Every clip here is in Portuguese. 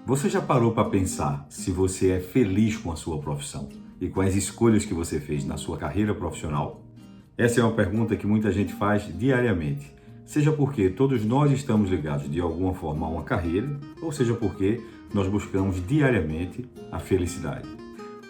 Você já parou para pensar se você é feliz com a sua profissão e com as escolhas que você fez na sua carreira profissional? Essa é uma pergunta que muita gente faz diariamente, seja porque todos nós estamos ligados de alguma forma a uma carreira, ou seja porque nós buscamos diariamente a felicidade.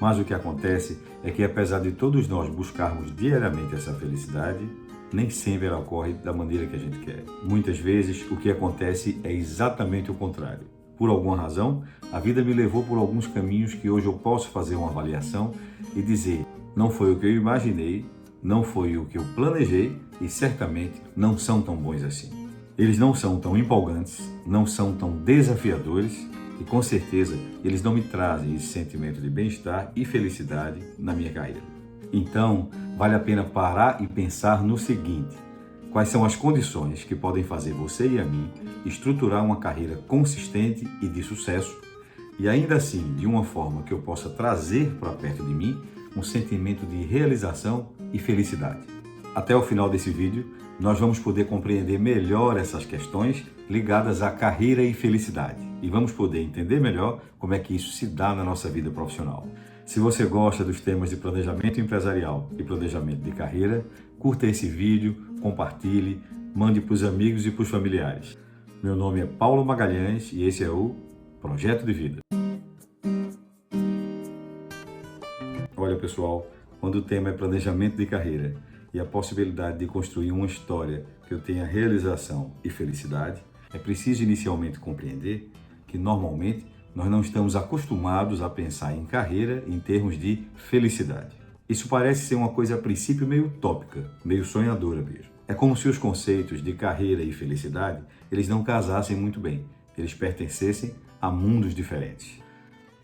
Mas o que acontece é que, apesar de todos nós buscarmos diariamente essa felicidade, nem sempre ela ocorre da maneira que a gente quer. Muitas vezes o que acontece é exatamente o contrário. Por alguma razão, a vida me levou por alguns caminhos que hoje eu posso fazer uma avaliação e dizer: não foi o que eu imaginei, não foi o que eu planejei e certamente não são tão bons assim. Eles não são tão empolgantes, não são tão desafiadores e com certeza eles não me trazem esse sentimento de bem-estar e felicidade na minha carreira. Então, vale a pena parar e pensar no seguinte: quais são as condições que podem fazer você e a mim estruturar uma carreira consistente e de sucesso e ainda assim de uma forma que eu possa trazer para perto de mim um sentimento de realização e felicidade. Até o final desse vídeo, nós vamos poder compreender melhor essas questões ligadas à carreira e felicidade e vamos poder entender melhor como é que isso se dá na nossa vida profissional. Se você gosta dos temas de planejamento empresarial e planejamento de carreira, curta esse vídeo, compartilhe, mande para os amigos e para os familiares. Meu nome é Paulo Magalhães e esse é o Projeto de Vida. Olha pessoal, quando o tema é planejamento de carreira e a possibilidade de construir uma história que eu tenha realização e felicidade, é preciso inicialmente compreender que normalmente nós não estamos acostumados a pensar em carreira em termos de felicidade. Isso parece ser uma coisa a princípio meio utópica, meio sonhadora mesmo. É como se os conceitos de carreira e felicidade, eles não casassem muito bem, eles pertencessem a mundos diferentes.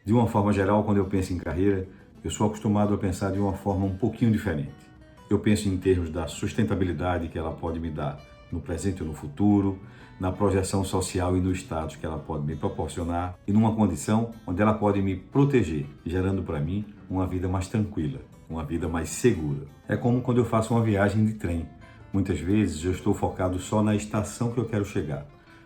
De uma forma geral, quando eu penso em carreira, eu sou acostumado a pensar de uma forma um pouquinho diferente. Eu penso em termos da sustentabilidade que ela pode me dar no presente ou no futuro, na projeção social e no status que ela pode me proporcionar e numa condição onde ela pode me proteger, gerando para mim uma vida mais tranquila, uma vida mais segura. É como quando eu faço uma viagem de trem. Muitas vezes eu estou focado só na estação que eu quero chegar,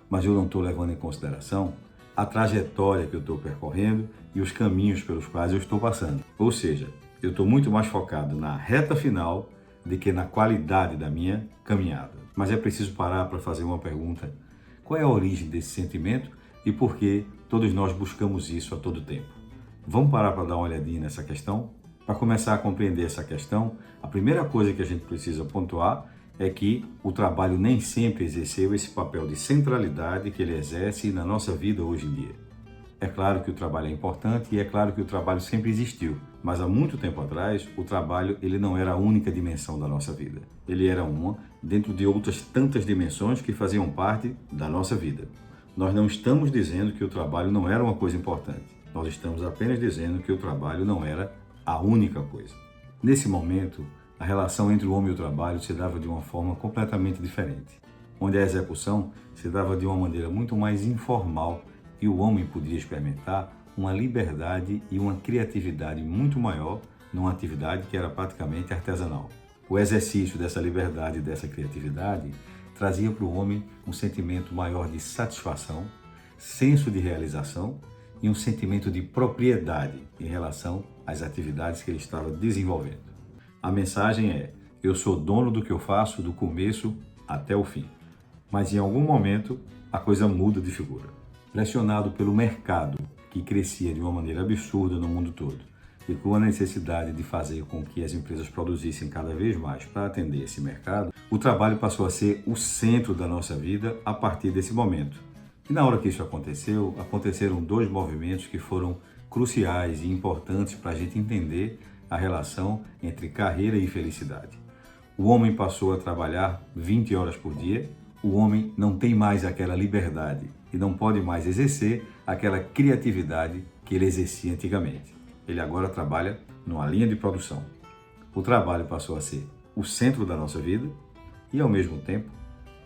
mas eu não estou levando em consideração a trajetória que eu estou percorrendo e os caminhos pelos quais eu estou passando. Ou seja, eu estou muito mais focado na reta final do que na qualidade da minha caminhada. Mas é preciso parar para fazer uma pergunta: qual é a origem desse sentimento e por que todos nós buscamos isso a todo tempo? Vamos parar para dar uma olhadinha nessa questão? Para começar a compreender essa questão, a primeira coisa que a gente precisa pontuar é que o trabalho nem sempre exerceu esse papel de centralidade que ele exerce na nossa vida hoje em dia. É claro que o trabalho é importante e é claro que o trabalho sempre existiu, mas há muito tempo atrás o trabalho ele não era a única dimensão da nossa vida. Ele era uma dentro de outras tantas dimensões que faziam parte da nossa vida. Nós não estamos dizendo que o trabalho não era uma coisa importante. Nós estamos apenas dizendo que o trabalho não era a única coisa. Nesse momento, a relação entre o homem e o trabalho se dava de uma forma completamente diferente, onde a execução se dava de uma maneira muito mais informal e o homem podia experimentar uma liberdade e uma criatividade muito maior numa atividade que era praticamente artesanal. O exercício dessa liberdade e dessa criatividade trazia para o homem um sentimento maior de satisfação, senso de realização e um sentimento de propriedade em relação às atividades que ele estava desenvolvendo. A mensagem é: eu sou dono do que eu faço do começo até o fim. Mas em algum momento a coisa muda de figura. Pressionado pelo mercado, que crescia de uma maneira absurda no mundo todo, e com a necessidade de fazer com que as empresas produzissem cada vez mais para atender esse mercado, o trabalho passou a ser o centro da nossa vida a partir desse momento. E na hora que isso aconteceu, aconteceram dois movimentos que foram cruciais e importantes para a gente entender a relação entre carreira e felicidade. O homem passou a trabalhar 20 horas por dia, o homem não tem mais aquela liberdade e não pode mais exercer aquela criatividade que ele exercia antigamente. Ele agora trabalha numa linha de produção. O trabalho passou a ser o centro da nossa vida e, ao mesmo tempo,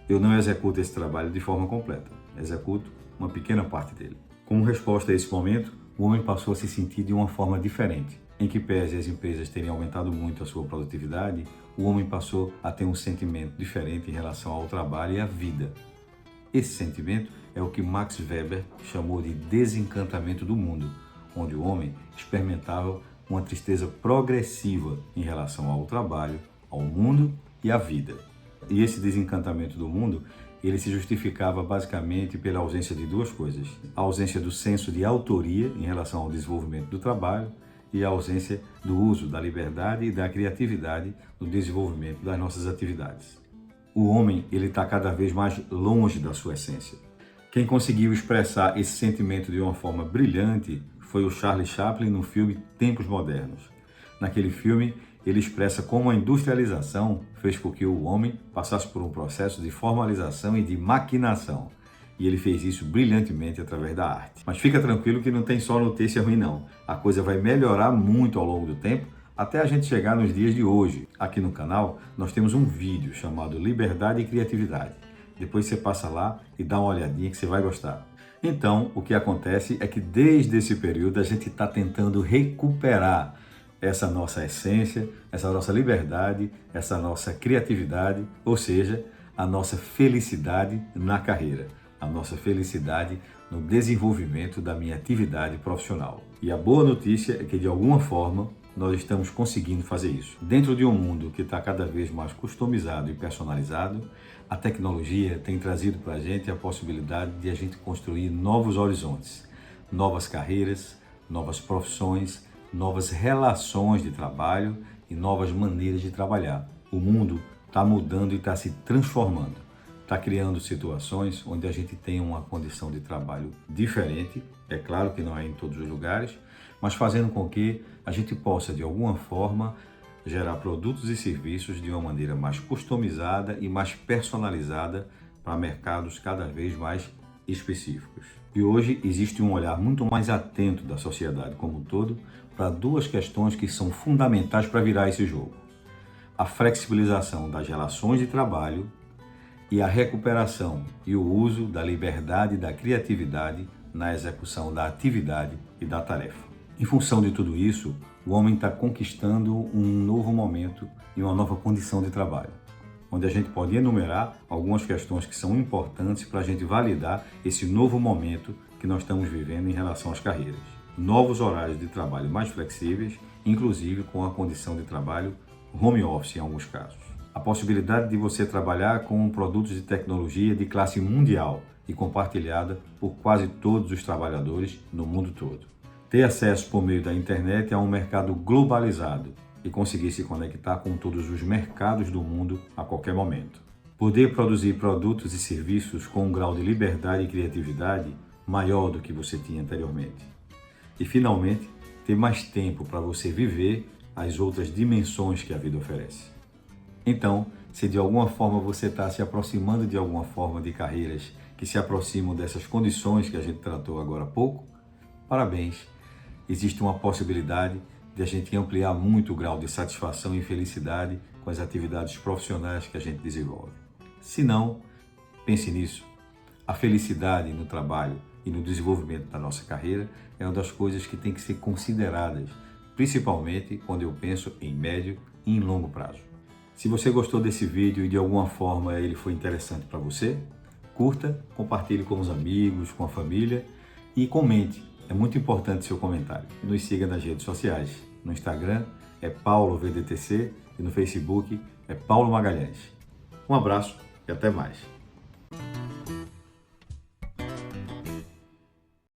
eu não executo esse trabalho de forma completa. Executo uma pequena parte dele. Como resposta a esse momento, o homem passou a se sentir de uma forma diferente. Em que pese as empresas terem aumentado muito a sua produtividade, o homem passou a ter um sentimento diferente em relação ao trabalho e à vida. Esse sentimento é o que Max Weber chamou de desencantamento do mundo, onde o homem experimentava uma tristeza progressiva em relação ao trabalho, ao mundo e à vida. E esse desencantamento do mundo, ele se justificava basicamente pela ausência de duas coisas: a ausência do senso de autoria em relação ao desenvolvimento do trabalho e a ausência do uso da liberdade e da criatividade no desenvolvimento das nossas atividades. O homem, ele está cada vez mais longe da sua essência. Quem conseguiu expressar esse sentimento de uma forma brilhante foi o Charlie Chaplin no filme Tempos Modernos. Naquele filme, ele expressa como a industrialização fez com que o homem passasse por um processo de formalização e de maquinação. E ele fez isso brilhantemente através da arte. Mas fica tranquilo que não tem só notícia ruim não. A coisa vai melhorar muito ao longo do tempo, até a gente chegar nos dias de hoje. Aqui no canal, nós temos um vídeo chamado Liberdade e Criatividade. Depois você passa lá e dá uma olhadinha que você vai gostar. Então, o que acontece é que desde esse período a gente está tentando recuperar essa nossa essência, essa nossa liberdade, essa nossa criatividade, ou seja, a nossa felicidade na carreira, a nossa felicidade no desenvolvimento da minha atividade profissional. E a boa notícia é que, de alguma forma, nós estamos conseguindo fazer isso. Dentro de um mundo que está cada vez mais customizado e personalizado, a tecnologia tem trazido para a gente a possibilidade de a gente construir novos horizontes, novas carreiras, novas profissões, novas relações de trabalho e novas maneiras de trabalhar. O mundo está mudando e está se transformando. Está criando situações onde a gente tem uma condição de trabalho diferente, é claro que não é em todos os lugares, mas fazendo com que a gente possa, de alguma forma, gerar produtos e serviços de uma maneira mais customizada e mais personalizada para mercados cada vez mais específicos. E hoje existe um olhar muito mais atento da sociedade como um todo para duas questões que são fundamentais para virar esse jogo: a flexibilização das relações de trabalho e a recuperação e o uso da liberdade e da criatividade na execução da atividade e da tarefa. Em função de tudo isso, o homem está conquistando um novo momento e uma nova condição de trabalho, onde a gente pode enumerar algumas questões que são importantes para a gente validar esse novo momento que nós estamos vivendo em relação às carreiras. Novos horários de trabalho mais flexíveis, inclusive com a condição de trabalho home office em alguns casos. A possibilidade de você trabalhar com produtos de tecnologia de classe mundial e compartilhada por quase todos os trabalhadores no mundo todo. Ter acesso por meio da internet a um mercado globalizado e conseguir se conectar com todos os mercados do mundo a qualquer momento. Poder produzir produtos e serviços com um grau de liberdade e criatividade maior do que você tinha anteriormente. E, finalmente, ter mais tempo para você viver as outras dimensões que a vida oferece. Então, se de alguma forma você está se aproximando de alguma forma de carreiras que se aproximam dessas condições que a gente tratou agora há pouco, parabéns! Existe uma possibilidade de a gente ampliar muito o grau de satisfação e felicidade com as atividades profissionais que a gente desenvolve. Se não, pense nisso. A felicidade no trabalho e no desenvolvimento da nossa carreira é uma das coisas que tem que ser consideradas, principalmente quando eu penso em médio e em longo prazo. Se você gostou desse vídeo e de alguma forma ele foi interessante para você, curta, compartilhe com os amigos, com a família e comente. É muito importante seu comentário. Nos siga nas redes sociais. No Instagram é PauloVDTC e no Facebook é Paulo Magalhães. Um abraço e até mais.